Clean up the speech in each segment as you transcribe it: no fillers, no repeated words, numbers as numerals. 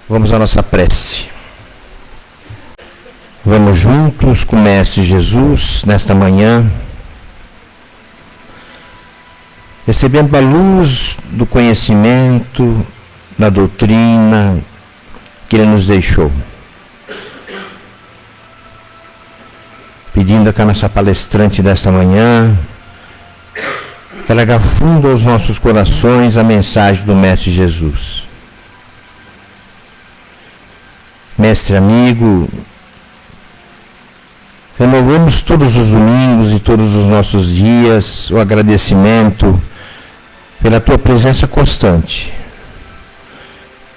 Vamos à nossa prece. Vamos juntos com o Mestre Jesus nesta manhã, recebendo a luz do conhecimento, da doutrina que Ele nos deixou. Pedindo que a nossa palestrante desta manhã traga fundo aos nossos corações a mensagem do Mestre Jesus. Mestre amigo, renovamos todos os domingos e todos os nossos dias o agradecimento pela Tua presença constante,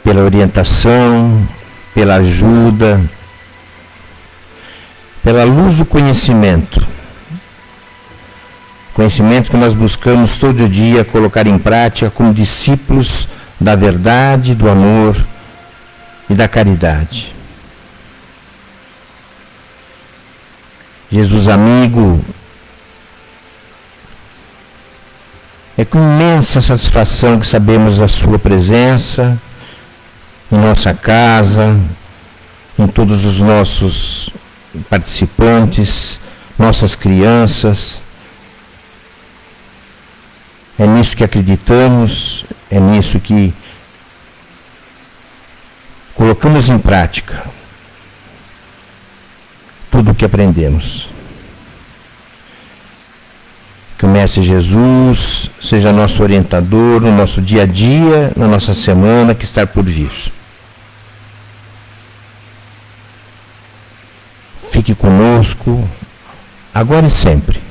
pela orientação, pela ajuda, pela luz do conhecimento. Conhecimento que nós buscamos todo dia colocar em prática como discípulos da verdade, do amor e da caridade. Jesus amigo, é com imensa satisfação que sabemos da Sua presença em nossa casa, em todos os nossos participantes, nossas crianças. É nisso que acreditamos, é nisso que colocamos em prática tudo o que aprendemos. Que o Mestre Jesus seja nosso orientador no nosso dia a dia, na nossa semana que está por vir. Fique conosco, agora e sempre,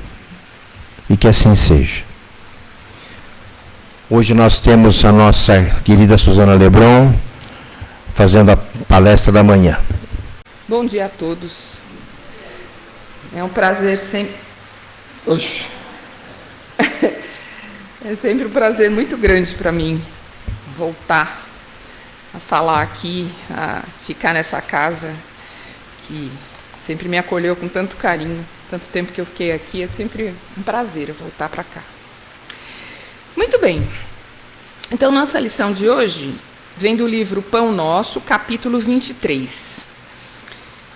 e que assim seja. Hoje nós temos a nossa querida Suzana Lebron fazendo a palestra da manhã. Bom dia a todos. É um prazer sempre... É sempre um prazer muito grande para mim voltar a falar aqui, a ficar nessa casa que sempre me acolheu com tanto carinho, tanto tempo que eu fiquei aqui, é sempre um prazer voltar para cá. Muito bem. Então, nossa lição de hoje vem do livro Pão Nosso, capítulo 23,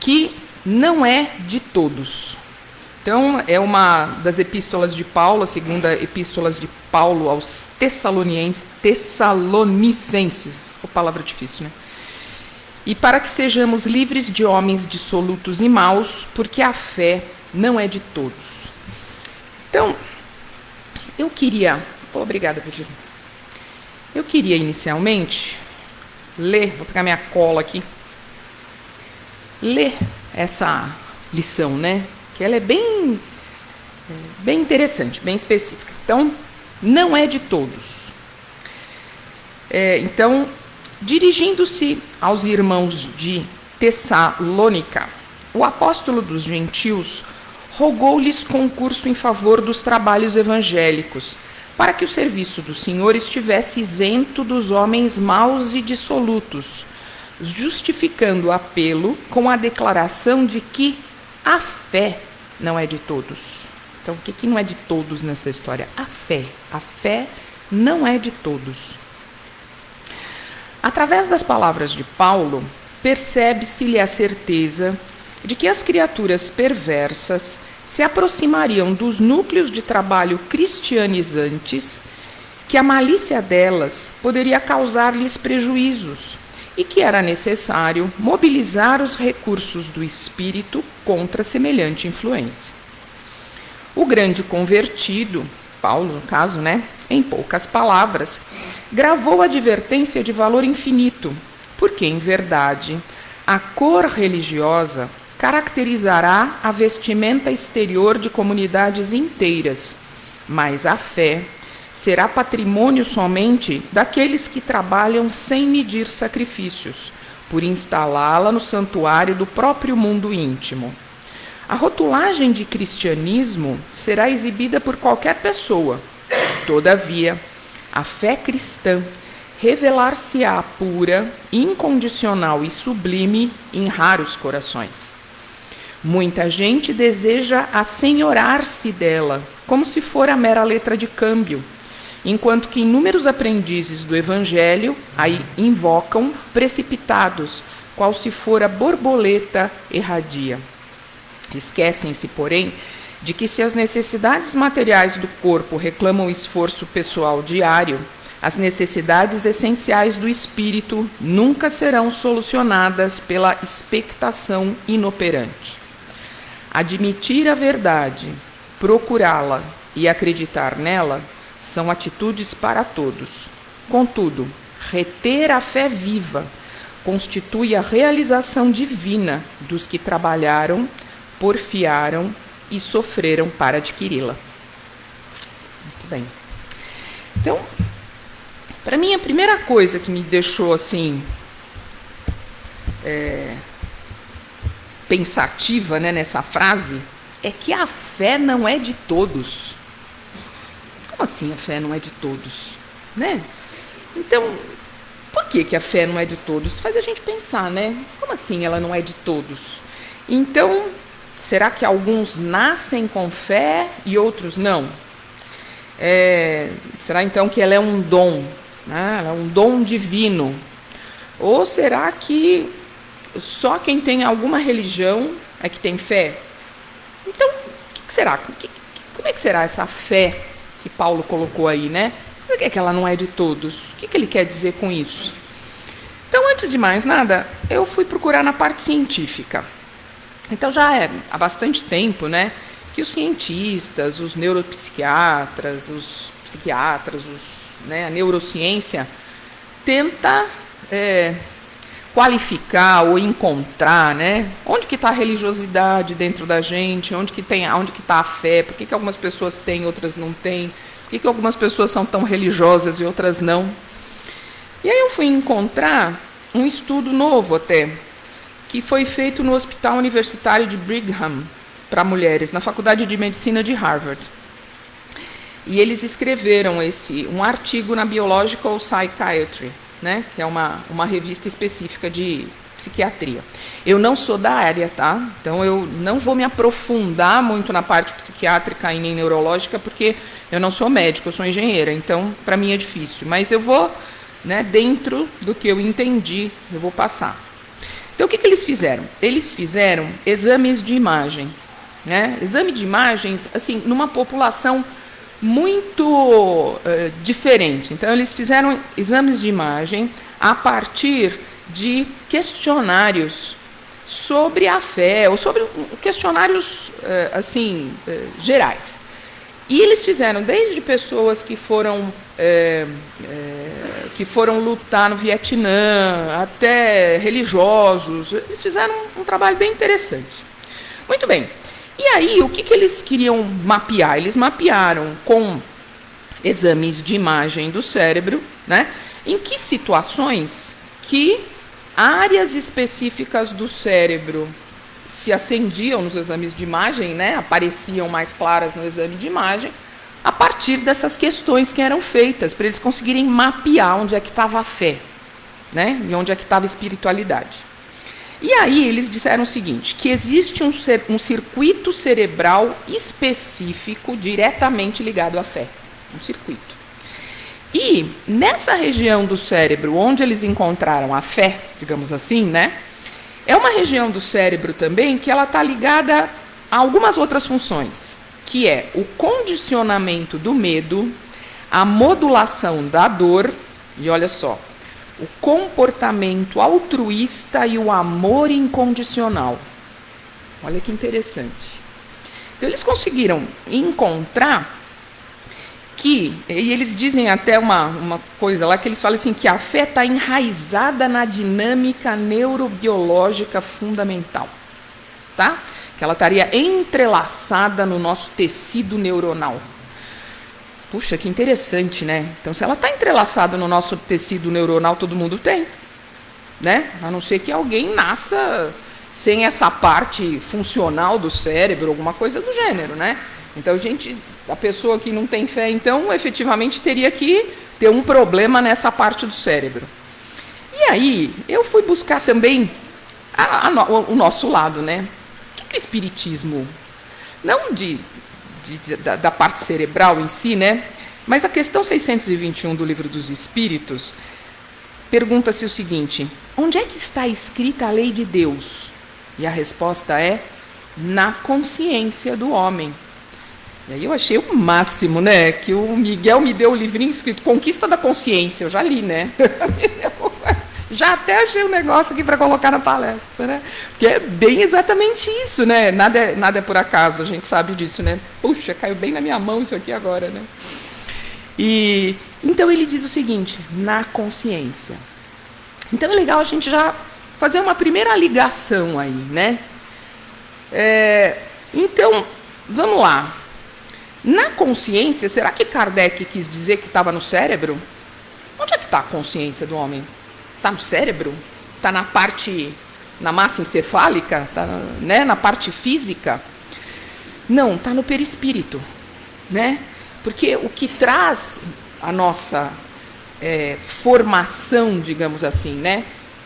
que não é de todos. Então, é uma das epístolas de Paulo, a segunda epístola de Paulo aos Tessalonicenses. Oh, palavra difícil, né? E para que sejamos livres de homens dissolutos e maus, porque a fé não é de todos. Então, eu queria... Obrigada, Virgínia. Eu queria inicialmente ler, vou pegar minha cola aqui, ler essa lição, né? Que ela é bem interessante, bem específica. Então, não é de todos. Então, dirigindo-se aos irmãos de Tessalônica, o apóstolo dos gentios rogou-lhes concurso em favor dos trabalhos evangélicos, para que o serviço do Senhor estivesse isento dos homens maus e dissolutos, justificando o apelo com a declaração de que a fé não é de todos. Então, o que não é de todos nessa história? A fé. A fé não é de todos. Através das palavras de Paulo, percebe-se-lhe a certeza de que as criaturas perversas se aproximariam dos núcleos de trabalho cristianizantes, que a malícia delas poderia causar-lhes prejuízos e que era necessário mobilizar os recursos do espírito contra semelhante influência. O grande convertido, Paulo no caso, né, em poucas palavras, gravou a advertência de valor infinito, porque, em verdade, a cor religiosa caracterizará a vestimenta exterior de comunidades inteiras, mas a fé será patrimônio somente daqueles que trabalham sem medir sacrifícios, por instalá-la no santuário do próprio mundo íntimo. A rotulagem de cristianismo será exibida por qualquer pessoa. Todavia, a fé cristã revelar-se-á pura, incondicional e sublime em raros corações. Muita gente deseja assenhorar-se dela, como se fora mera letra de câmbio, enquanto que inúmeros aprendizes do Evangelho aí invocam precipitados, qual se fora borboleta erradia. Esquecem-se, porém, de que se as necessidades materiais do corpo reclamam esforço pessoal diário, as necessidades essenciais do espírito nunca serão solucionadas pela expectação inoperante. Admitir a verdade, procurá-la e acreditar nela são atitudes para todos. Contudo, reter a fé viva constitui a realização divina dos que trabalharam, porfiaram e sofreram para adquiri-la. Muito bem. Então, para mim, a primeira coisa que me deixou assim pensativa, né, nessa frase é que a fé não é de todos. Como assim a fé não é de todos? Né? Então, por que a fé não é de todos? Faz a gente pensar, né? Como assim ela não é de todos? Então, será que alguns nascem com fé e outros não? Será então que ela é um dom? Né? Ela é um dom divino? Ou será que só quem tem alguma religião é que tem fé? Então, o que será? Como é que será essa fé que Paulo colocou aí, né? Por que ela não é de todos? O que ele quer dizer com isso? Então, antes de mais nada, eu fui procurar na parte científica. Então, já há bastante tempo, né, que os cientistas, os neuropsiquiatras, os psiquiatras, a neurociência tenta qualificar ou encontrar, né, onde que está a religiosidade dentro da gente, onde que está a fé, por que algumas pessoas têm, outras não têm, por que algumas pessoas são tão religiosas e outras não. E aí eu fui encontrar um estudo novo até, que foi feito no Hospital Universitário de Brigham para mulheres, na Faculdade de Medicina de Harvard. E eles escreveram um artigo na Biological Psychiatry, né, que é uma revista específica de psiquiatria. Eu não sou da área, tá? Então eu não vou me aprofundar muito na parte psiquiátrica e nem neurológica, porque eu não sou médico, eu sou engenheira, então para mim é difícil. Mas eu vou, né, dentro do que eu entendi, eu vou passar. Então o que eles fizeram? Eles fizeram exames de imagem, né? Exame de imagens, assim, numa população muito diferente. Então, eles fizeram exames de imagem a partir de questionários sobre a fé, ou sobre questionários gerais. E eles fizeram desde pessoas que foram lutar no Vietnã, até religiosos. Eles fizeram um trabalho bem interessante. Muito bem. E aí, o que eles queriam mapear? Eles mapearam com exames de imagem do cérebro, né, em que situações que áreas específicas do cérebro se acendiam nos exames de imagem, né, apareciam mais claras no exame de imagem, a partir dessas questões que eram feitas, para eles conseguirem mapear onde é que estava a fé, né, e onde é que estava a espiritualidade. E aí eles disseram o seguinte, que existe um circuito cerebral específico diretamente ligado à fé. Um circuito. E nessa região do cérebro onde eles encontraram a fé, digamos assim, né, é uma região do cérebro também que ela está ligada a algumas outras funções, que é o condicionamento do medo, a modulação da dor, e olha só, o comportamento altruísta e o amor incondicional. Olha que interessante. Então, eles conseguiram encontrar que, e eles dizem até uma coisa lá, que eles falam assim, que a fé está enraizada na dinâmica neurobiológica fundamental. Tá? Que ela estaria entrelaçada no nosso tecido neuronal. Puxa, que interessante, né? Então, se ela está entrelaçada no nosso tecido neuronal, todo mundo tem, né? A não ser que alguém nasça sem essa parte funcional do cérebro, alguma coisa do gênero, né? Então, a pessoa que não tem fé, então, efetivamente teria que ter um problema nessa parte do cérebro. E aí, eu fui buscar também o nosso lado, né? O que é o espiritismo? Não da parte cerebral em si, né? Mas a questão 621 do Livro dos Espíritos pergunta-se o seguinte: onde é que está escrita a lei de Deus? E a resposta é: na consciência do homem. E aí eu achei o máximo, né? Que o Miguel me deu o livrinho escrito Conquista da Consciência. Eu já li, né? Já até achei um negócio aqui para colocar na palestra, né? Porque é bem exatamente isso, né? Nada é por acaso, a gente sabe disso, né? Puxa, caiu bem na minha mão isso aqui agora, né? E então ele diz o seguinte: na consciência. Então é legal a gente já fazer uma primeira ligação aí, né? Então, vamos lá. Na consciência, será que Kardec quis dizer que estava no cérebro? Onde é que está a consciência do homem? Está no cérebro? Está na massa encefálica? Está, né, na parte física? Não, está no perispírito, né? Porque o que traz a nossa formação, digamos assim, né?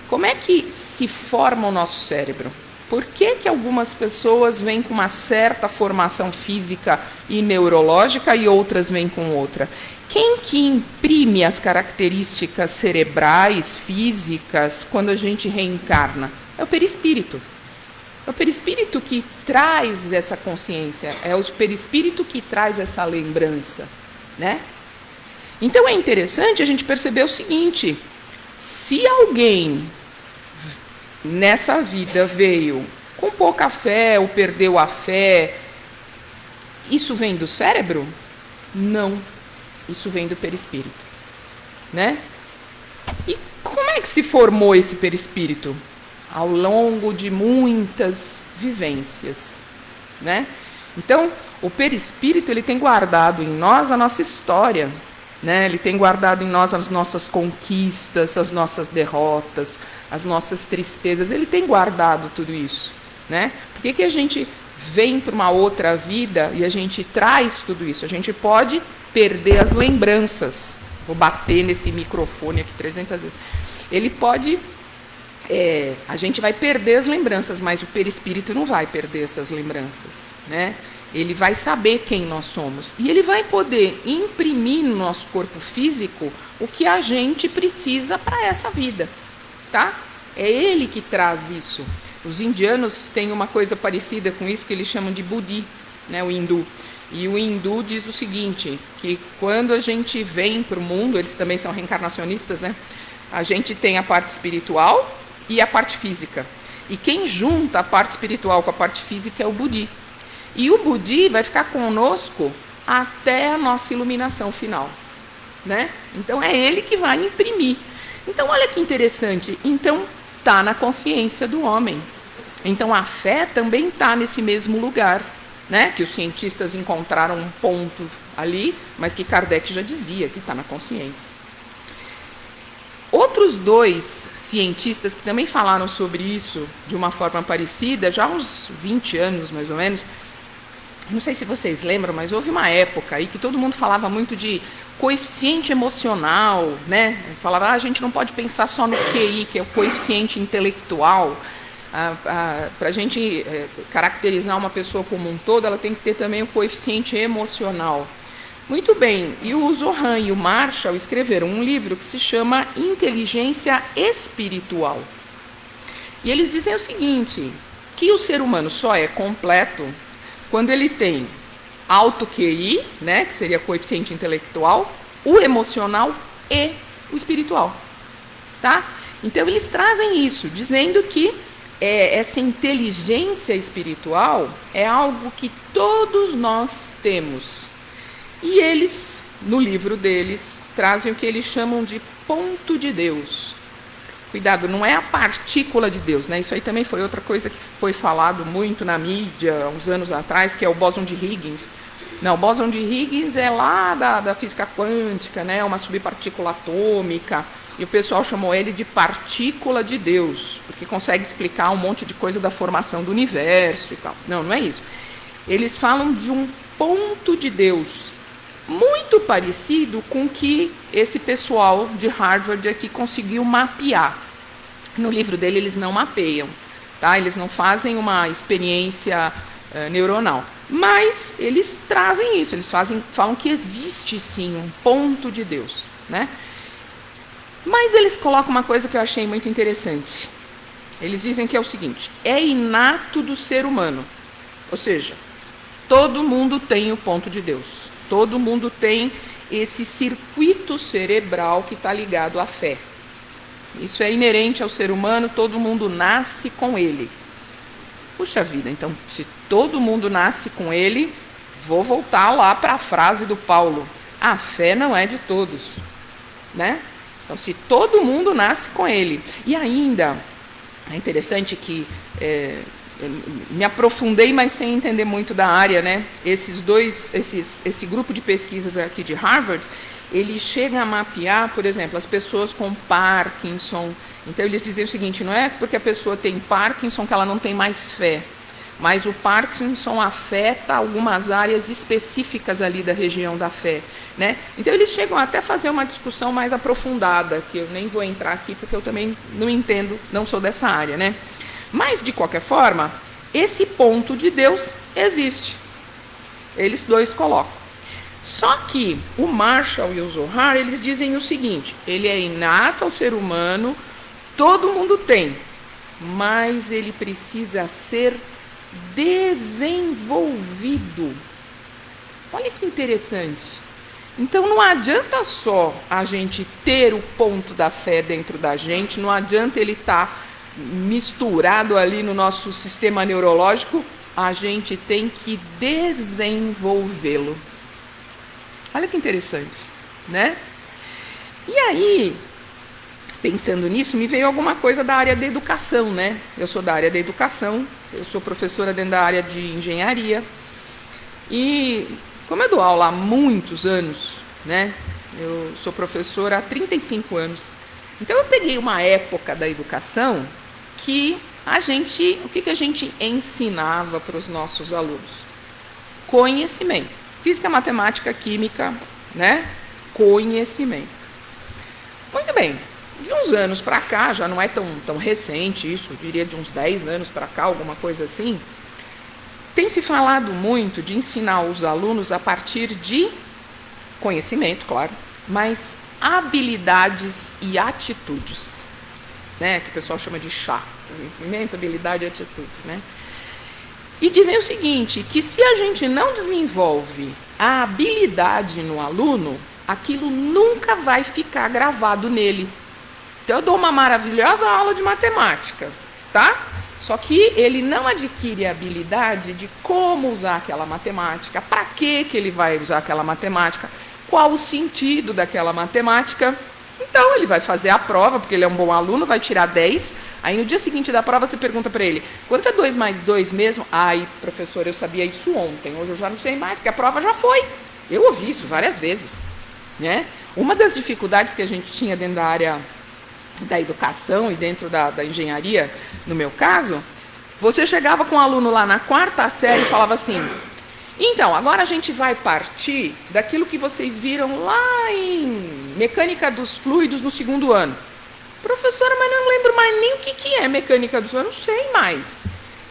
Como é que se forma o nosso cérebro? Por que algumas pessoas vêm com uma certa formação física e neurológica e outras vêm com outra? Quem que imprime as características cerebrais, físicas, quando a gente reencarna? É o perispírito. É o perispírito que traz essa consciência, é o perispírito que traz essa lembrança, né? Então é interessante a gente perceber o seguinte: se alguém nessa vida veio com pouca fé ou perdeu a fé, isso vem do cérebro? Não, isso vem do perispírito, né? E como é que se formou esse perispírito? Ao longo de muitas vivências, né? Então, o perispírito, ele tem guardado em nós a nossa história, né? Ele tem guardado em nós as nossas conquistas, as nossas derrotas, as nossas tristezas. Ele tem guardado tudo isso, né? Por que a gente vem para uma outra vida e a gente traz tudo isso? A gente pode perder as lembranças. Vou bater nesse microfone aqui 300 vezes. Ele pode... a gente vai perder as lembranças, mas o perispírito não vai perder essas lembranças, né? Ele vai saber quem nós somos. E ele vai poder imprimir no nosso corpo físico o que a gente precisa para essa vida, tá? É ele que traz isso. Os indianos têm uma coisa parecida com isso que eles chamam de Budi, né? O hindu. E o hindu diz o seguinte, que quando a gente vem para o mundo, eles também são reencarnacionistas, né? A gente tem a parte espiritual e a parte física. E quem junta a parte espiritual com a parte física é o Budi. E o Budi vai ficar conosco até a nossa iluminação final, né? Então é ele que vai imprimir. Então olha que interessante. Então está na consciência do homem. Então a fé também está nesse mesmo lugar, né? Que os cientistas encontraram um ponto ali, mas que Kardec já dizia que está na consciência. Outros dois cientistas que também falaram sobre isso de uma forma parecida, já há uns 20 anos mais ou menos, não sei se vocês lembram, mas houve uma época aí que todo mundo falava muito de coeficiente emocional, né? Falava, a gente não pode pensar só no QI, que é o coeficiente intelectual. Para a gente caracterizar uma pessoa como um todo, ela tem que ter também o coeficiente emocional. Muito bem, e o Zohan e o Marshall escreveram um livro que se chama Inteligência Espiritual. E eles dizem o seguinte, que o ser humano só é completo quando ele tem alto QI, né, que seria coeficiente intelectual, o emocional e o espiritual. Tá? Então eles trazem isso, dizendo que essa inteligência espiritual é algo que todos nós temos. E eles, no livro deles, trazem o que eles chamam de ponto de Deus. Cuidado, não é a partícula de Deus, né? Isso aí também foi outra coisa que foi falado muito na mídia, há uns anos atrás, que é o bóson de Higgs. Não, o bóson de Higgs é lá da física quântica, né? Uma subpartícula atômica, e o pessoal chamou ele de partícula de Deus, porque consegue explicar um monte de coisa da formação do universo e tal. Não, não é isso. Eles falam de um ponto de Deus, muito parecido com o que esse pessoal de Harvard aqui conseguiu mapear. No livro dele eles não mapeiam, tá? Eles não fazem uma experiência neuronal. Mas eles trazem isso, eles falam que existe sim um ponto de Deus, né? Mas eles colocam uma coisa que eu achei muito interessante. Eles dizem que é o seguinte: é inato do ser humano. Ou seja, todo mundo tem o ponto de Deus. Todo mundo tem esse circuito cerebral que está ligado à fé. Isso é inerente ao ser humano, todo mundo nasce com ele. Puxa vida, então, se todo mundo nasce com ele, vou voltar lá para a frase do Paulo: a fé não é de todos, né? Então, se todo mundo nasce com ele. E ainda, é interessante que eu me aprofundei, mas sem entender muito da área, né? Esse grupo de pesquisas aqui de Harvard, ele chega a mapear, por exemplo, as pessoas com Parkinson. Então, eles dizem o seguinte: não é porque a pessoa tem Parkinson que ela não tem mais fé, mas o Parkinson afeta algumas áreas específicas ali da região da fé, né? Então, eles chegam até a fazer uma discussão mais aprofundada, que eu nem vou entrar aqui, porque eu também não entendo, não sou dessa área, né? Mas, de qualquer forma, esse ponto de Deus existe. Eles dois colocam. Só que o Marshall e o Zohar, eles dizem o seguinte: ele é inato ao ser humano, todo mundo tem, mas ele precisa ser desenvolvido. Olha que interessante. Então não adianta só a gente ter o ponto da fé dentro da gente, não adianta ele estar misturado ali no nosso sistema neurológico, a gente tem que desenvolvê-lo. Olha que interessante, né? E aí, pensando nisso, me veio alguma coisa da área da educação, né? Eu sou da área da educação, eu sou professora dentro da área de engenharia. E como eu dou aula há muitos anos, né? Eu sou professora há 35 anos. Então eu peguei uma época da educação que o que a gente ensinava para os nossos alunos? Conhecimento. Física, matemática, química, né? Conhecimento. Muito bem. De uns anos para cá, já não é tão recente isso, eu diria de uns 10 anos para cá, alguma coisa assim, tem se falado muito de ensinar os alunos a partir de conhecimento, claro, mas habilidades e atitudes, né? Que o pessoal chama de chá, conhecimento, habilidade e atitude, né? E dizem o seguinte, que se a gente não desenvolve a habilidade no aluno, aquilo nunca vai ficar gravado nele. Então, eu dou uma maravilhosa aula de matemática, tá? Só que ele não adquire a habilidade de como usar aquela matemática, para que ele vai usar aquela matemática, qual o sentido daquela matemática. Então, ele vai fazer a prova, porque ele é um bom aluno, vai tirar 10. Aí, no dia seguinte da prova, você pergunta para ele: quanto é 2 mais 2 mesmo? Ai, professor, eu sabia isso ontem, hoje eu já não sei mais, porque a prova já foi. Eu ouvi isso várias vezes, né? Uma das dificuldades que a gente tinha dentro da área da educação e dentro da engenharia, no meu caso, você chegava com um aluno lá na 4ª série e falava assim: então, agora a gente vai partir daquilo que vocês viram lá em mecânica dos fluidos no 2º ano. Professora, mas não lembro mais nem o que é mecânica dos fluidos, não sei mais.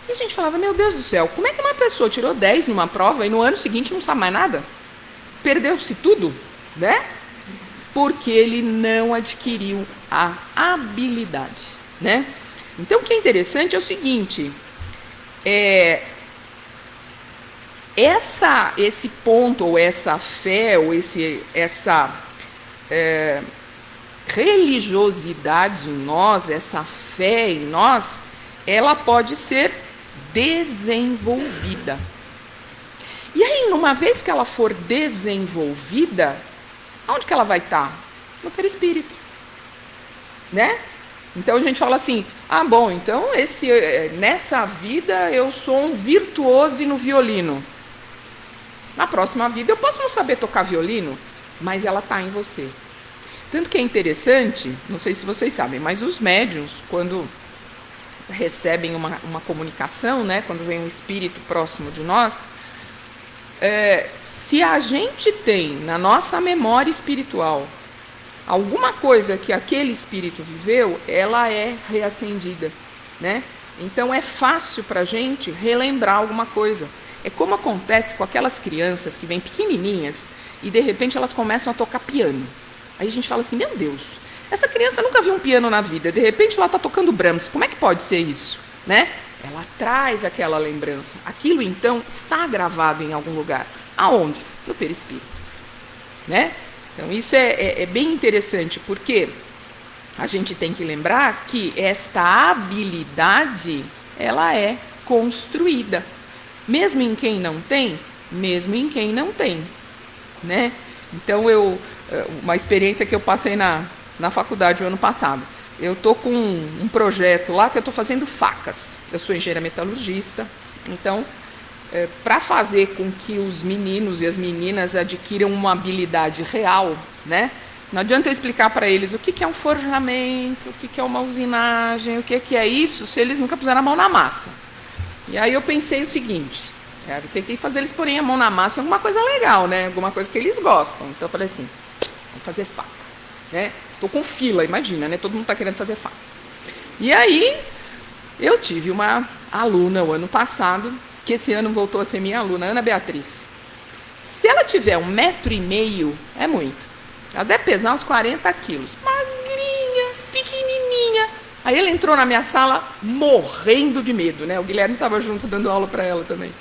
E a gente falava: meu Deus do céu, como é que uma pessoa tirou 10 numa prova e no ano seguinte não sabe mais nada? Perdeu-se tudo, né? Porque ele não adquiriu a habilidade, né? Então, o que é interessante é o seguinte: esse ponto, ou essa fé, ou essa religiosidade em nós, essa fé em nós, ela pode ser desenvolvida. E aí, uma vez que ela for desenvolvida, onde que ela vai estar? No perispírito, né? Então a gente fala assim: ah, bom, então nessa vida eu sou um virtuoso no violino. Na próxima vida eu posso não saber tocar violino, mas ela está em você. Tanto que é interessante, não sei se vocês sabem, mas os médiuns, quando recebem uma comunicação, né, quando vem um espírito próximo de nós, se a gente tem na nossa memória espiritual alguma coisa que aquele espírito viveu, ela é reacendida, né? Então é fácil para a gente relembrar alguma coisa. É como acontece com aquelas crianças que vêm pequenininhas e de repente elas começam a tocar piano. Aí a gente fala assim, meu Deus, essa criança nunca viu um piano na vida, de repente ela está tocando Brahms, como é que pode ser isso? Né? Ela traz aquela lembrança. Aquilo então está gravado em algum lugar. Aonde? No perispírito. Né? Então isso é bem interessante, porque a gente tem que lembrar que esta habilidade, ela é construída. Mesmo em quem não tem, mesmo em quem não tem. Né? Então, uma experiência que eu passei na faculdade o ano passado. Eu estou com um projeto lá que eu estou fazendo facas. Eu sou engenheira metalurgista, então, para fazer com que os meninos e as meninas adquiram uma habilidade real, né? Não adianta eu explicar para eles o que é um forjamento, o que é uma usinagem, o que é isso, se eles nunca puseram a mão na massa. E aí eu pensei o seguinte, eu tentei fazer eles porem a mão na massa em alguma coisa legal, né? Alguma coisa que eles gostam. Então eu falei assim, vamos fazer faca, né? Tô com fila, imagina, né? Todo mundo está querendo fazer faca. E aí eu tive uma aluna o ano passado, que esse ano voltou a ser minha aluna, Ana Beatriz. Se ela tiver 1,5 m, é muito. Ela deve pesar uns 40 quilos. Magrinha, pequenininha. Aí ela entrou na minha sala morrendo de medo, né? O Guilherme estava junto dando aula para ela também.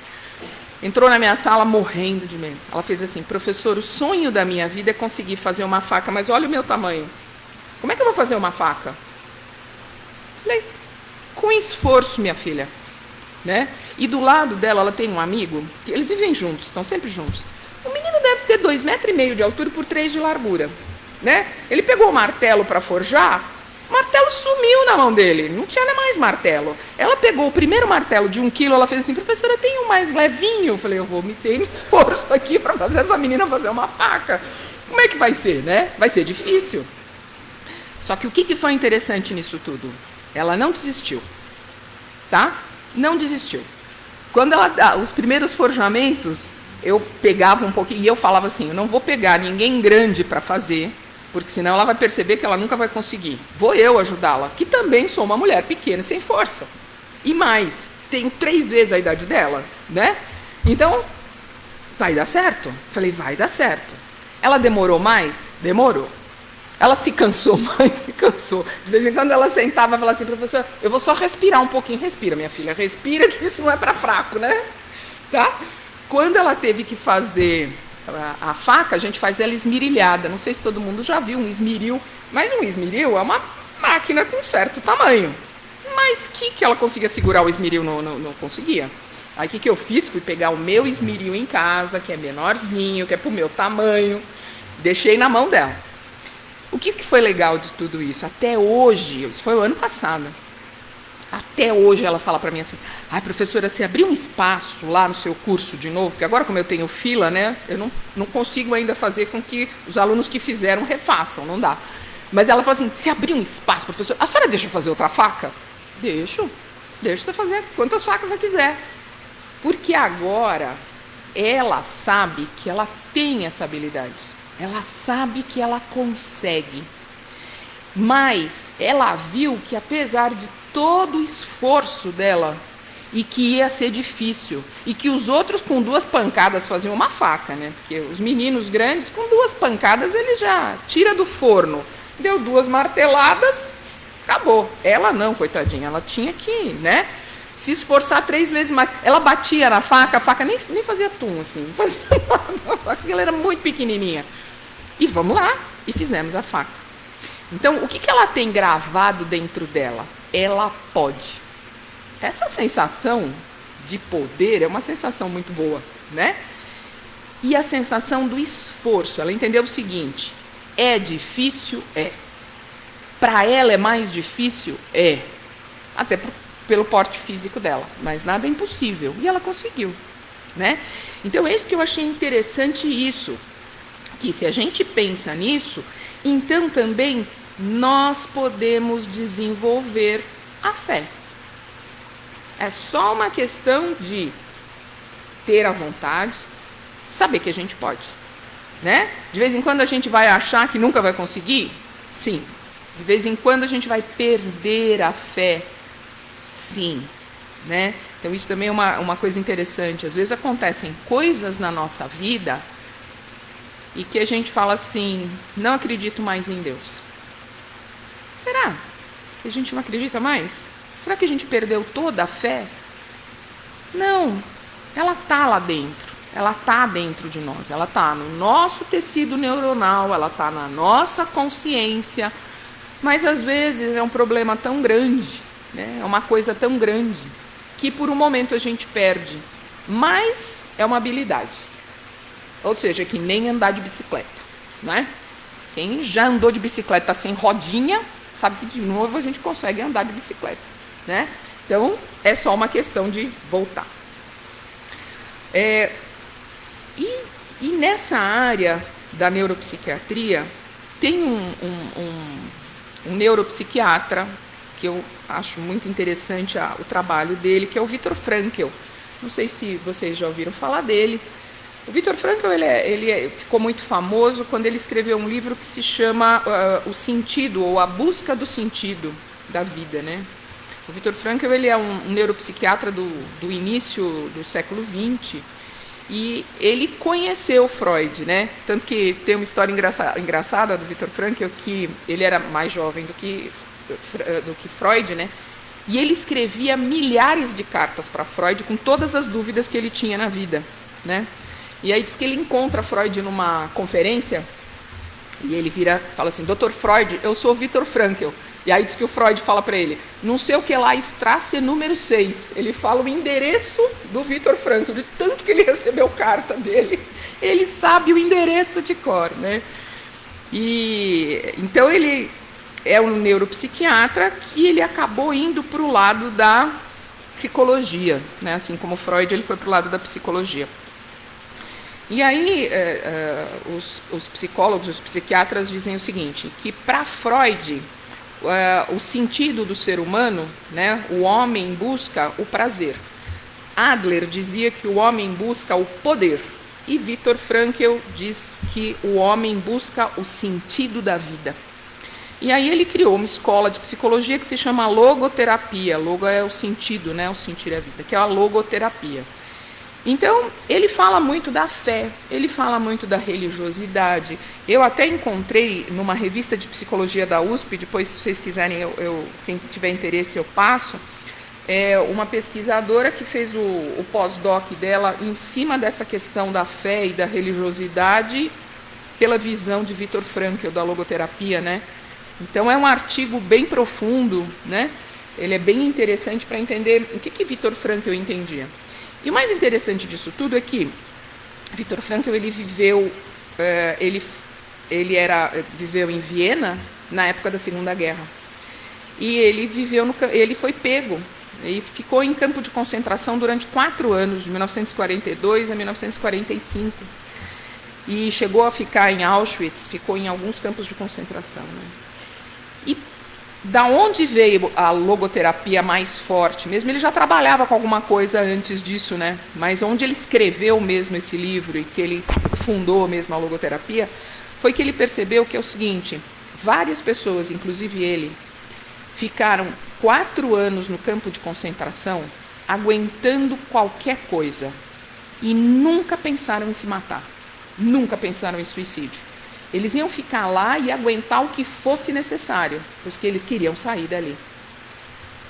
Entrou na minha sala morrendo de medo. Ela fez assim, professor, o sonho da minha vida é conseguir fazer uma faca, mas olha o meu tamanho. Como é que eu vou fazer uma faca? Falei, com esforço, minha filha. Né? E do lado dela, ela tem um amigo, que eles vivem juntos, estão sempre juntos. O menino deve ter 2,5 m de altura por 3 de largura. Né? Ele pegou o martelo para forjar, o martelo sumiu na mão dele, não tinha nem mais martelo. Ela pegou o primeiro martelo de 1 quilo, ela fez assim, professora, tem um mais levinho? Eu falei, eu vou meter esforço aqui para fazer essa menina fazer uma faca. Como é que vai ser, né? Vai ser difícil. Só que o que foi interessante nisso tudo? Ela não desistiu, tá? Não desistiu. Quando os primeiros forjamentos, eu pegava um pouquinho, e eu falava assim, eu não vou pegar ninguém grande para fazer, porque senão ela vai perceber que ela nunca vai conseguir. Vou eu ajudá-la, que também sou uma mulher pequena, sem força. E mais, tenho 3 vezes a idade dela, né? Então, vai dar certo? Falei, vai dar certo. Ela demorou mais? Demorou. Ela se cansou mais? Se cansou. De vez em quando ela sentava e falava assim, professora, eu vou só respirar um pouquinho. Respira, minha filha, respira, que isso não é para fraco, né? Tá? Quando ela teve que fazer a faca, a gente faz ela esmirilhada. Não sei se todo mundo já viu um esmeril, mas um esmeril é uma máquina com certo tamanho. Mas que ela conseguia segurar o esmeril? Não conseguia. Aí o que eu fiz? Fui pegar o meu esmeril em casa, que é menorzinho, que é pro meu tamanho, deixei na mão dela. O que foi legal de tudo isso? Até hoje, isso foi o ano passado, até hoje ela fala para mim assim, ai professora, se abrir um espaço lá no seu curso de novo, porque agora como eu tenho fila, né, eu não consigo ainda fazer com que os alunos que fizeram refaçam, não dá. Mas ela fala assim, se abrir um espaço, professora, a senhora deixa eu fazer outra faca? Deixa você fazer quantas facas você quiser. Porque agora ela sabe que ela tem essa habilidade. Ela sabe que ela consegue. Mas ela viu que apesar de todo o esforço dela, e que ia ser difícil, e que os outros com 2 pancadas faziam uma faca, né? Porque os meninos grandes com 2 pancadas ele já tira do forno. Deu 2 marteladas, acabou. Ela não, coitadinha, ela tinha que, né, se esforçar 3 vezes mais. Ela batia na faca, a faca nem fazia tum, assim, não fazia nada, porque ela era muito pequenininha. E vamos lá, e fizemos a faca. Então, o que ela tem gravado dentro dela? Ela pode. Essa sensação de poder é uma sensação muito boa, né? E a sensação do esforço. Ela entendeu o seguinte, é difícil? É. Para ela é mais difícil? É. Até pelo porte físico dela. Mas nada é impossível. E ela conseguiu, né? Então, é isso que eu achei interessante isso. Que se a gente pensa nisso, então também nós podemos desenvolver a fé. É só uma questão de ter a vontade, saber que a gente pode, né? De vez em quando a gente vai achar que nunca vai conseguir? Sim. De vez em quando a gente vai perder a fé? Sim. né? Então isso também é uma coisa interessante. Às vezes acontecem coisas na nossa vida e que a gente fala assim, não acredito mais em Deus. Será que a gente não acredita mais? Será que a gente perdeu toda a fé? Não, ela está lá dentro. Ela está dentro de nós, ela está no nosso tecido neuronal, ela está na nossa consciência, mas às vezes é um problema tão grande, né? É uma coisa tão grande, que por um momento a gente perde, mas é uma habilidade. Ou seja, que nem andar de bicicleta, né? Quem já andou de bicicleta sem rodinha, sabe que de novo a gente consegue andar de bicicleta, né? Então, é só uma questão de voltar. E nessa área da neuropsiquiatria, tem um neuropsiquiatra, que eu acho muito interessante o trabalho dele, que é o Viktor Frankl. Não sei se vocês já ouviram falar dele. O Viktor Frankl ele ficou muito famoso quando ele escreveu um livro que se chama O Sentido, ou A Busca do Sentido da Vida, né? O Viktor Frankl ele é um neuropsiquiatra do início do século XX, e ele conheceu Freud, né? Tanto que tem uma história engraçada do Viktor Frankl, que ele era mais jovem do que Freud, né? E ele escrevia milhares de cartas para Freud com todas as dúvidas que ele tinha na vida, né? E aí diz que ele encontra Freud numa conferência e ele fala assim, Dr. Freud, eu sou o Viktor Frankl. E aí diz que o Freud fala para ele, não sei o que lá, Strasse número 6. Ele fala o endereço do Viktor Frankl, de tanto que ele recebeu carta dele. Ele sabe o endereço de cor, né? E então ele é um neuropsiquiatra que ele acabou indo para o lado da psicologia, né? Assim como Freud, ele foi para o lado da psicologia. E aí os psicólogos, os psiquiatras dizem o seguinte, que para Freud o sentido do ser humano, né, o homem busca o prazer. Adler dizia que o homem busca o poder. E Viktor Frankl diz que o homem busca o sentido da vida. E aí ele criou uma escola de psicologia que se chama logoterapia. Logo é o sentido, né, o sentir a vida, que é a logoterapia. Então, ele fala muito da fé, ele fala muito da religiosidade. Eu até encontrei numa revista de psicologia da USP, depois, se vocês quiserem, quem tiver interesse, eu passo, uma pesquisadora que fez o pós-doc dela em cima dessa questão da fé e da religiosidade pela visão de Viktor Frankl, da logoterapia, né? Então, é um artigo bem profundo, né? Ele é bem interessante para entender o que Viktor Frankl entendia. E o mais interessante disso tudo é que Viktor Frankl ele viveu em Viena na época da Segunda Guerra. E ele foi pego e ficou em campo de concentração durante 4 anos, de 1942 a 1945. E chegou a ficar em Auschwitz, ficou em alguns campos de concentração, né? E da onde veio a logoterapia mais forte mesmo? Ele já trabalhava com alguma coisa antes disso, né? Mas onde ele escreveu mesmo esse livro e que ele fundou mesmo a logoterapia, foi que ele percebeu que é o seguinte, várias pessoas, inclusive ele, ficaram 4 anos no campo de concentração aguentando qualquer coisa e nunca pensaram em se matar, nunca pensaram em suicídio. Eles iam ficar lá e aguentar o que fosse necessário, porque eles queriam sair dali.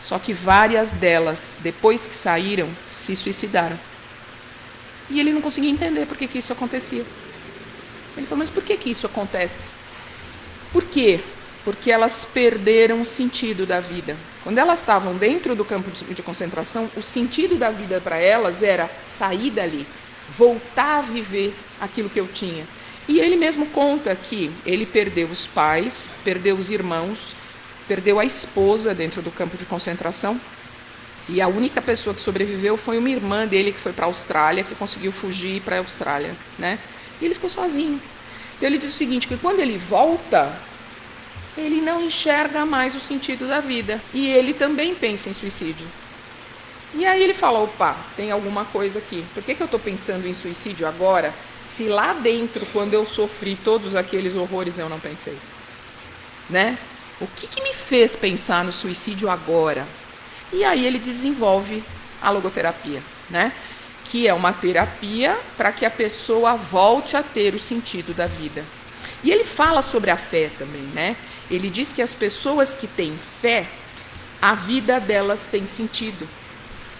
Só que várias delas, depois que saíram, se suicidaram. E ele não conseguia entender por que isso acontecia. Ele falou, mas por que isso acontece? Por quê? Porque elas perderam o sentido da vida. Quando elas estavam dentro do campo de concentração, o sentido da vida para elas era sair dali, voltar a viver aquilo que eu tinha. E ele mesmo conta que ele perdeu os pais, perdeu os irmãos, perdeu a esposa dentro do campo de concentração. E a única pessoa que sobreviveu foi uma irmã dele que foi para a Austrália, que conseguiu fugir para a Austrália, né? E ele ficou sozinho. Então ele diz o seguinte, que quando ele volta, ele não enxerga mais o sentido da vida. E ele também pensa em suicídio. E aí ele fala, opa, tem alguma coisa aqui. Por que eu estou pensando em suicídio agora, se lá dentro, quando eu sofri todos aqueles horrores, eu não pensei? Né? O que me fez pensar no suicídio agora? E aí ele desenvolve a logoterapia, né? Que é uma terapia para que a pessoa volte a ter o sentido da vida. E ele fala sobre a fé também, né? Ele diz que as pessoas que têm fé, a vida delas tem sentido,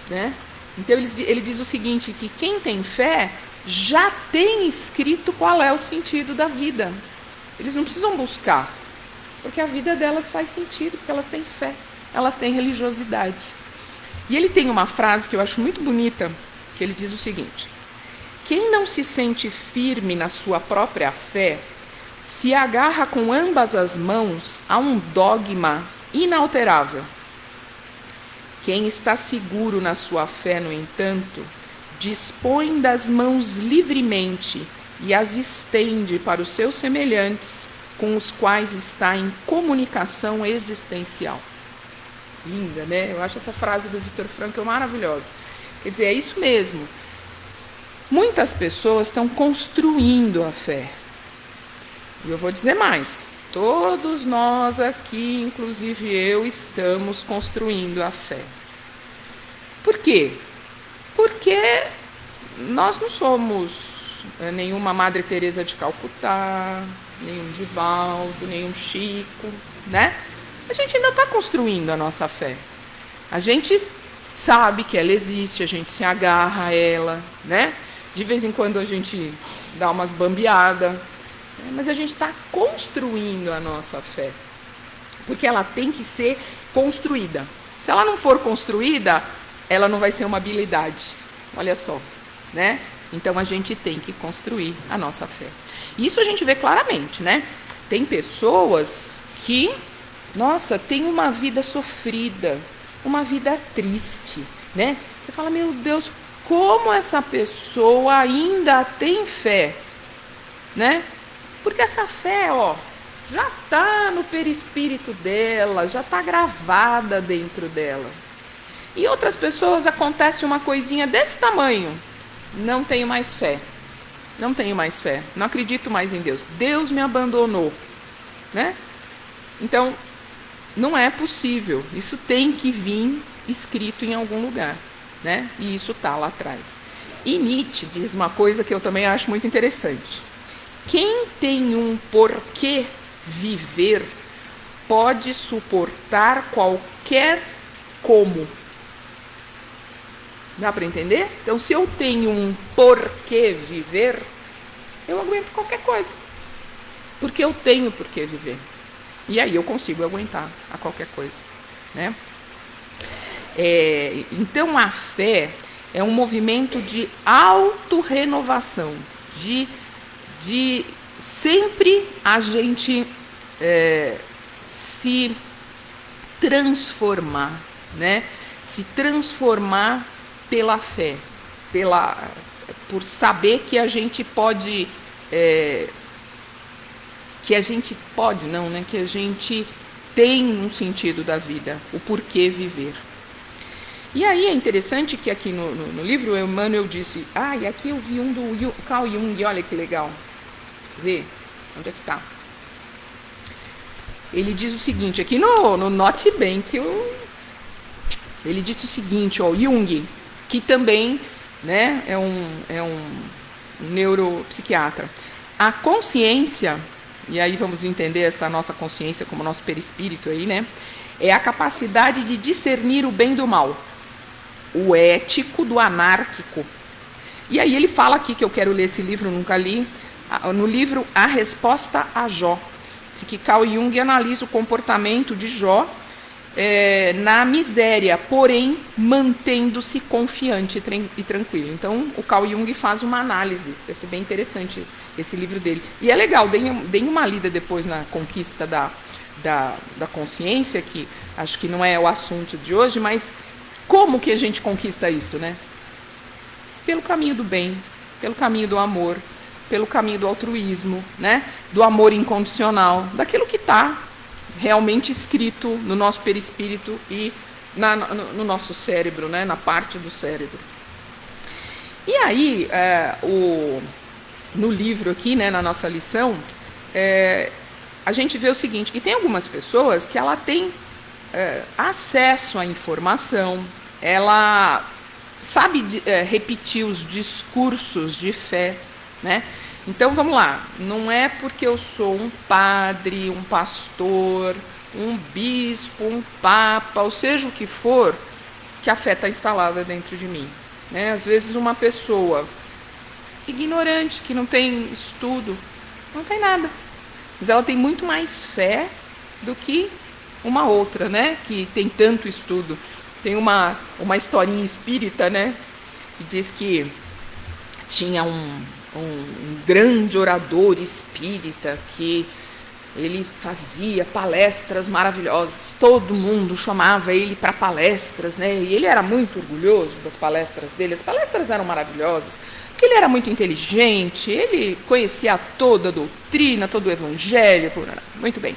né? Então ele diz o seguinte, que quem tem fé já tem escrito qual é o sentido da vida. Eles não precisam buscar, porque a vida delas faz sentido, porque elas têm fé, elas têm religiosidade. E ele tem uma frase que eu acho muito bonita, que ele diz o seguinte: quem não se sente firme na sua própria fé, se agarra com ambas as mãos a um dogma inalterável. Quem está seguro na sua fé, no entanto, dispõe das mãos livremente e as estende para os seus semelhantes, com os quais está em comunicação existencial. Linda, né? Eu acho essa frase do Viktor Frankl maravilhosa. Quer dizer, é isso mesmo. Muitas pessoas estão construindo a fé. E eu vou dizer mais. Todos nós aqui, inclusive eu, estamos construindo a fé. Por quê? Porque nós não somos nenhuma Madre Teresa de Calcutá, nenhum Divaldo, nenhum Chico, né? A gente ainda está construindo a nossa fé. A gente sabe que ela existe, a gente se agarra a ela, né? De vez em quando a gente dá umas bambeadas, mas a gente está construindo a nossa fé, porque ela tem que ser construída. Se ela não for construída, ela não vai ser uma habilidade. Olha só, né? Então a gente tem que construir a nossa fé. Isso a gente vê claramente, né? Tem pessoas que, nossa, tem uma vida sofrida, uma vida triste, né? Você fala, meu Deus, como essa pessoa ainda tem fé, né? Porque essa fé, ó, já está no perispírito dela, já está gravada dentro dela. E outras pessoas acontece uma coisinha desse tamanho, não tenho mais fé, não tenho mais fé, não acredito mais em Deus, Deus me abandonou, né? Então, não é possível, isso tem que vir escrito em algum lugar, né? E isso está lá atrás. E Nietzsche diz uma coisa que eu também acho muito interessante. Quem tem um porquê viver pode suportar qualquer como. Dá para entender? Então, se eu tenho um porquê viver, eu aguento qualquer coisa. Porque eu tenho porquê viver. E aí eu consigo aguentar a qualquer coisa, né? Então, a fé é um movimento de autorrenovação, de sempre a gente se transformar, né? Se transformar pela fé, por saber que a gente pode, que a gente tem um sentido da vida, o porquê viver. E aí é interessante que aqui no livro o Emmanuel disse, e aqui eu vi um do Carl Jung, olha que legal. Vê, onde é que está? Ele diz o seguinte, aqui no Note Bem, que ele disse o seguinte, ó, Jung, que também, né, é um neuropsiquiatra. A consciência, e aí vamos entender essa nossa consciência como nosso perispírito aí, né, é a capacidade de discernir o bem do mal, o ético do anárquico. E aí ele fala aqui, que eu quero ler esse livro, nunca li, no livro A Resposta a Jó, que Carl Jung analisa o comportamento de Jó na miséria, porém mantendo-se confiante e tranquilo. Então o Carl Jung faz uma análise, deve ser bem interessante esse livro dele. E é legal, deem uma lida depois na conquista da consciência, que acho que não é o assunto de hoje, mas como que a gente conquista isso, né? Pelo caminho do bem, pelo caminho do amor, pelo caminho do altruísmo, né? Do amor incondicional, daquilo que está realmente escrito no nosso perispírito e no nosso cérebro, né? Na parte do cérebro. E aí, no livro aqui, né, na nossa lição, a gente vê o seguinte, que tem algumas pessoas que ela tem acesso à informação, ela sabe repetir os discursos de fé, né? Então, vamos lá. Não é porque eu sou um padre, um pastor, um bispo, um papa, ou seja o que for, que a fé está instalada dentro de mim, né? Às vezes uma pessoa ignorante, que não tem estudo, não tem nada, mas ela tem muito mais fé do que uma outra, né? Que tem tanto estudo. Tem uma historinha espírita, né? Que diz que tinha um grande orador espírita que ele fazia palestras maravilhosas, todo mundo chamava ele para palestras, né? E ele era muito orgulhoso das palestras dele, as palestras eram maravilhosas, porque ele era muito inteligente, ele conhecia toda a doutrina, todo o evangelho, muito bem.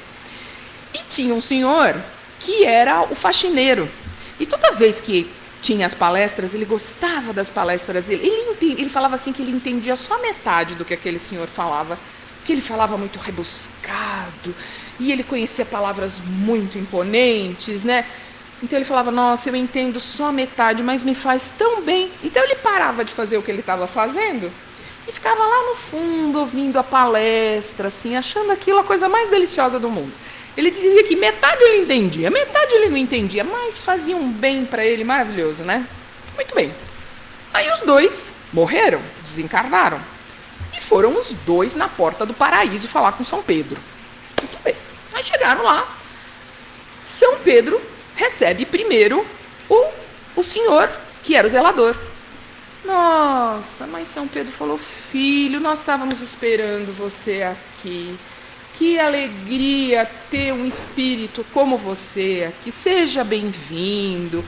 E tinha um senhor que era o faxineiro, e toda vez que tinha as palestras, ele gostava das palestras dele. Ele falava assim que ele entendia só metade do que aquele senhor falava, porque ele falava muito rebuscado, e ele conhecia palavras muito imponentes, né? Então ele falava, nossa, eu entendo só metade, mas me faz tão bem. Então ele parava de fazer o que ele estava fazendo e ficava lá no fundo, ouvindo a palestra, assim, achando aquilo a coisa mais deliciosa do mundo. Ele dizia que metade ele entendia, metade ele não entendia, mas fazia um bem para ele maravilhoso, né? Muito bem. Aí os dois morreram, desencarnaram. E foram os dois na porta do paraíso falar com São Pedro. Muito bem. Aí chegaram lá. São Pedro recebe primeiro o senhor, que era o zelador. Nossa, mas São Pedro falou, filho, nós estávamos esperando você aqui. Que alegria ter um espírito como você aqui. Seja bem-vindo.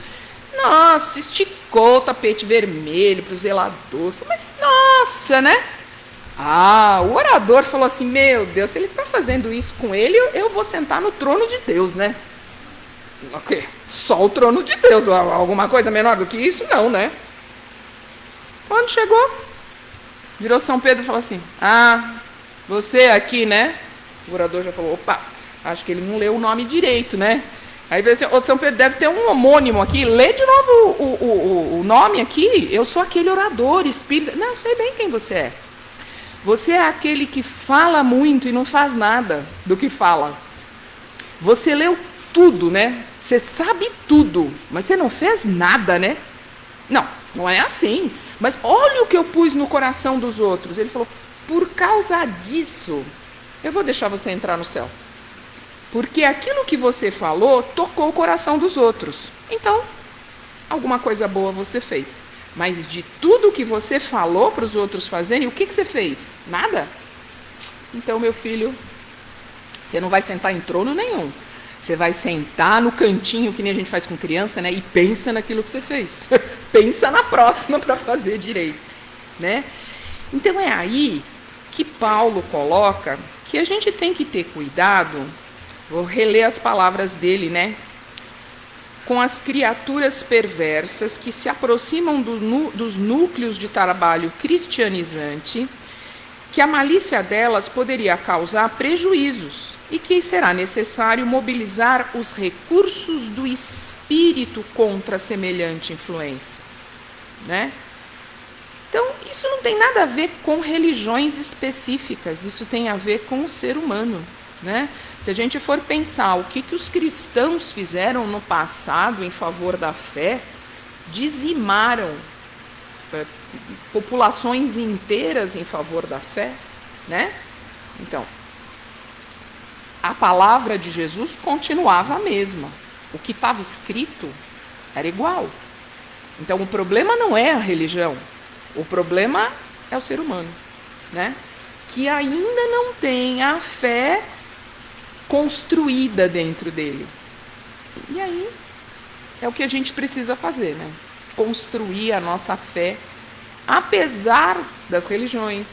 Nossa, esticou o tapete vermelho para o zelador. Mas, nossa, né? Ah, o orador falou assim, meu Deus, se ele está fazendo isso com ele, eu vou sentar no trono de Deus, né? O quê? Só o trono de Deus. Alguma coisa menor do que isso? Não, né? Quando chegou, virou São Pedro e falou assim, ah, você aqui, né? O orador já falou, opa, acho que ele não leu o nome direito, né? Aí veio assim, ô São Pedro, deve ter um homônimo aqui, lê de novo o nome aqui, eu sou aquele orador espírita. Não, eu sei bem quem você é. Você é aquele que fala muito e não faz nada do que fala. Você leu tudo, né? Você sabe tudo, mas você não fez nada, né? Não, não é assim. Mas olha o que eu pus no coração dos outros. Ele falou, por causa disso, eu vou deixar você entrar no céu. Porque aquilo que você falou tocou o coração dos outros. Então, alguma coisa boa você fez. Mas de tudo que você falou para os outros fazerem, o que você fez? Nada? Então, meu filho, você não vai sentar em trono nenhum. Você vai sentar no cantinho, que nem a gente faz com criança, né? E pensa naquilo que você fez. Pensa na próxima para fazer direito, né? Então, é aí que Paulo coloca que a gente tem que ter cuidado, vou reler as palavras dele, né? Com as criaturas perversas que se aproximam dos núcleos de trabalho cristianizante, que a malícia delas poderia causar prejuízos e que será necessário mobilizar os recursos do espírito contra semelhante influência, né? Então, isso não tem nada a ver com religiões específicas, isso tem a ver com o ser humano, né? Se a gente for pensar o que os cristãos fizeram no passado em favor da fé, dizimaram populações inteiras em favor da fé, né? Então, a palavra de Jesus continuava a mesma. O que estava escrito era igual. Então, o problema não é a religião. O problema é o ser humano, né? Que ainda não tem a fé construída dentro dele. E aí é o que a gente precisa fazer, né? Construir a nossa fé, apesar das religiões,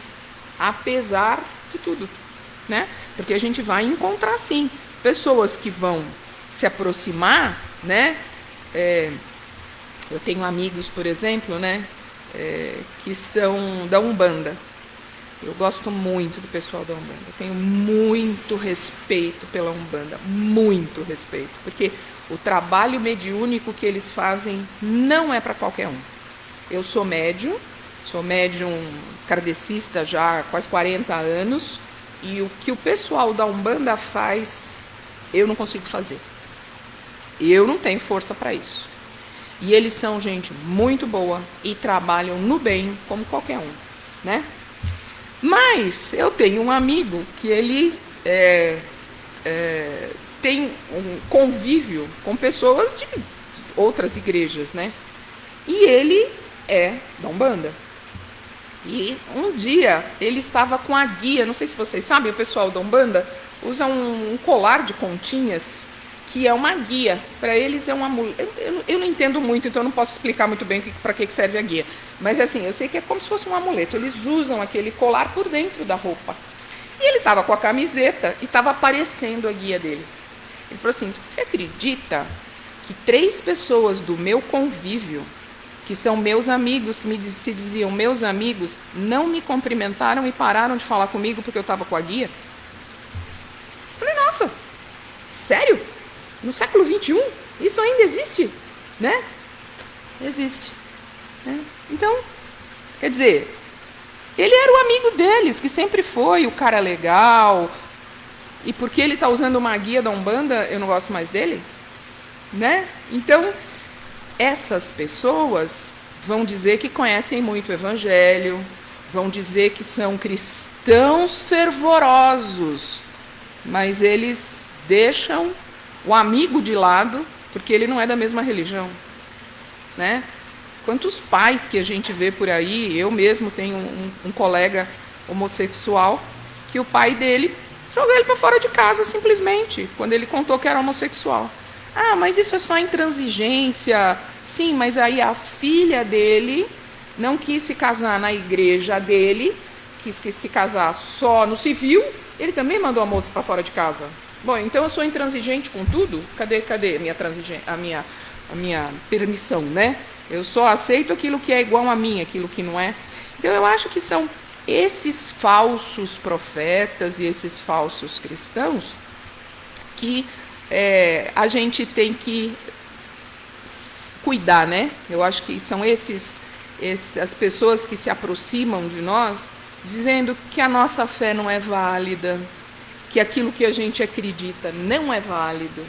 apesar de tudo, né? Porque a gente vai encontrar, sim, pessoas que vão se aproximar, né? Eu tenho amigos, por exemplo, né? Que são da Umbanda. Eu gosto muito do pessoal da Umbanda. Eu tenho muito respeito pela Umbanda, muito respeito, porque o trabalho mediúnico que eles fazem não é para qualquer um. Eu sou médium kardecista já há quase 40 anos, e o que o pessoal da Umbanda faz, eu não consigo fazer. Eu não tenho força para isso. E eles são gente muito boa e trabalham no bem, como qualquer um, né? Mas eu tenho um amigo que ele tem um convívio com pessoas de outras igrejas, né? E ele é da Umbanda. E um dia ele estava com a guia, não sei se vocês sabem, o pessoal da Umbanda usa um colar de continhas, que é uma guia. Para eles é uma amuleto. Eu não entendo muito, então eu não posso explicar muito bem para que serve a guia. Mas assim, eu sei que é como se fosse um amuleto. Eles usam aquele colar por dentro da roupa. E ele estava com a camiseta e estava aparecendo a guia dele. Ele falou assim: você acredita que 3 pessoas do meu convívio, que são meus amigos, que se diziam meus amigos, não me cumprimentaram e pararam de falar comigo porque eu estava com a guia? Eu falei: nossa, sério? No século XXI? Isso ainda existe? Né? Existe. Né? Então, quer dizer, ele era o amigo deles, que sempre foi o cara legal, e porque ele está usando uma guia da Umbanda, eu não gosto mais dele? Né? Então, essas pessoas vão dizer que conhecem muito o Evangelho, vão dizer que são cristãos fervorosos, mas eles deixam o amigo de lado, porque ele não é da mesma religião, né? Quantos pais que a gente vê por aí, eu mesmo tenho um colega homossexual, que o pai dele jogou ele para fora de casa, simplesmente, quando ele contou que era homossexual. Ah, mas isso é só intransigência. Sim, mas aí a filha dele não quis se casar na igreja dele, quis se casar só no civil, ele também mandou a moça para fora de casa. Bom, então eu sou intransigente com tudo? Cadê a minha permissão, né? Eu só aceito aquilo que é igual a mim, aquilo que não é. Então eu acho que são esses falsos profetas e esses falsos cristãos que a gente tem que cuidar, né? Eu acho que são as pessoas que se aproximam de nós, dizendo que a nossa fé não é válida, que aquilo que a gente acredita não é válido,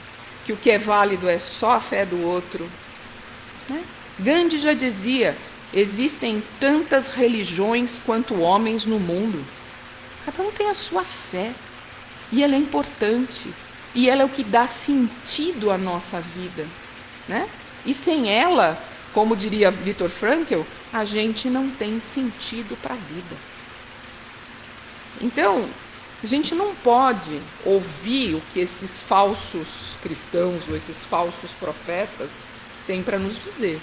que o que é válido é só a fé do outro. Né? Gandhi já dizia: existem tantas religiões quanto homens no mundo. Cada um tem a sua fé, e ela é importante, e ela é o que dá sentido à nossa vida. Né? E sem ela, como diria Viktor Frankl, a gente não tem sentido para a vida. Então, a gente não pode ouvir o que esses falsos cristãos ou esses falsos profetas têm para nos dizer.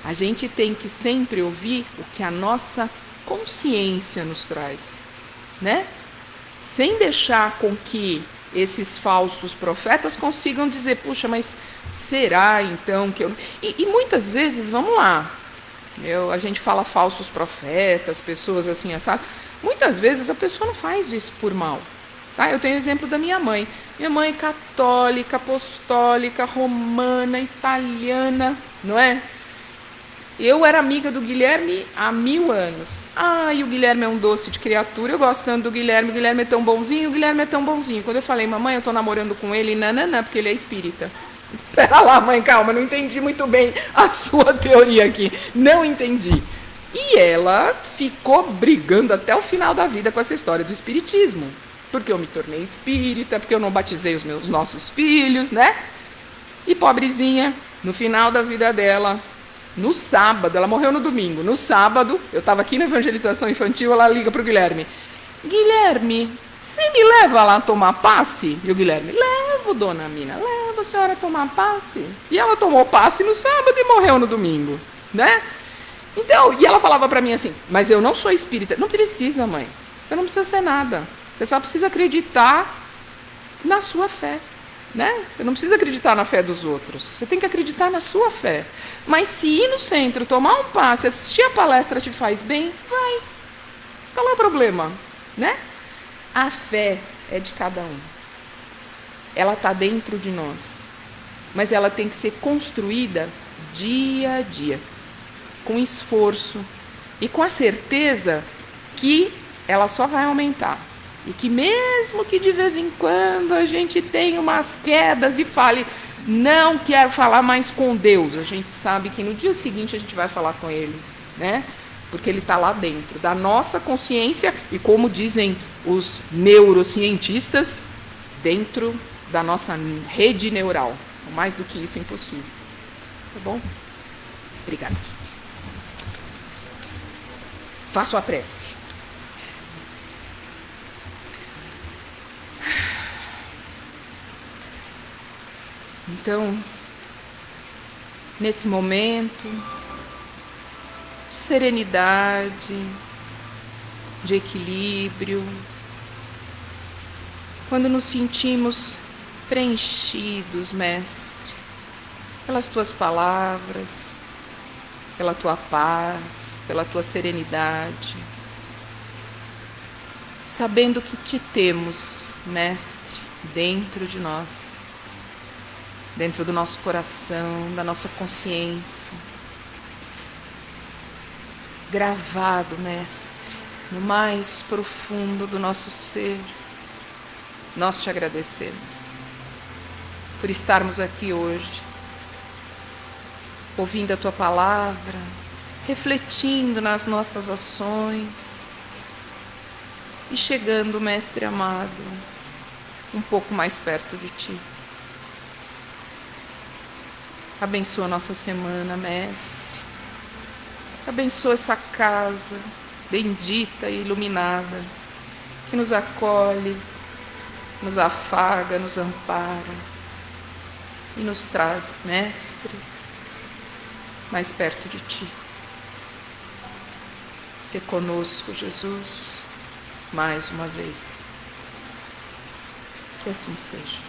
A gente tem que sempre ouvir o que a nossa consciência nos traz, né? Sem deixar com que esses falsos profetas consigam dizer: puxa, mas será então que eu... E muitas vezes, vamos lá, a gente fala falsos profetas, pessoas assim, sabe? Muitas vezes a pessoa não faz isso por mal. Tá? Eu tenho o exemplo da minha mãe. Minha mãe é católica, apostólica, romana, italiana, não é? Eu era amiga do Guilherme há 1000 anos. E o Guilherme é um doce de criatura, eu gosto tanto do Guilherme, o Guilherme é tão bonzinho, o Guilherme é tão bonzinho. Quando eu falei: mamãe, eu tô namorando com ele, não, porque ele é espírita. Pera lá, mãe, calma, não entendi muito bem a sua teoria aqui. Não entendi. E ela ficou brigando até o final da vida com essa história do espiritismo. Porque eu me tornei espírita, porque eu não batizei os nossos filhos, né? E pobrezinha, no final da vida dela, no sábado, ela morreu no domingo, no sábado, eu estava aqui na evangelização infantil, ela liga para o Guilherme: Guilherme, você me leva lá tomar passe? E o Guilherme: levo, dona Mina, levo a senhora tomar passe. E ela tomou passe no sábado e morreu no domingo, né? Então, e ela falava para mim assim: mas eu não sou espírita. Não precisa, mãe, você não precisa ser nada, você só precisa acreditar na sua fé. Né? Você não precisa acreditar na fé dos outros, você tem que acreditar na sua fé. Mas se ir no centro, tomar um passe, assistir a palestra te faz bem, vai. Qual é o problema? Né? A fé é de cada um. Ela está dentro de nós. Mas ela tem que ser construída dia a dia. com esforço e com a certeza que ela só vai aumentar. E que mesmo que de vez em quando a gente tenha umas quedas e fale, não quero falar mais com Deus, a gente sabe que no dia seguinte a gente vai falar com Ele, né? Porque Ele está lá dentro da nossa consciência e, como dizem os neurocientistas, dentro da nossa rede neural. Mais do que isso, impossível. Tá bom? Obrigada. Faço a prece. Então, nesse momento de serenidade, de equilíbrio, quando nos sentimos preenchidos, Mestre, pelas Tuas palavras, pela Tua paz, pela Tua serenidade, sabendo que Te temos, Mestre, dentro de nós, dentro do nosso coração, da nossa consciência, gravado, Mestre, no mais profundo do nosso ser. Nós Te agradecemos por estarmos aqui hoje, ouvindo a Tua palavra, refletindo nas nossas ações e chegando, Mestre amado, um pouco mais perto de Ti. Abençoa a nossa semana, Mestre. Abençoa essa casa bendita e iluminada, que nos acolhe, nos afaga, nos ampara e nos traz, Mestre, mais perto de Ti. Se conosco, Jesus, mais uma vez. Que assim seja.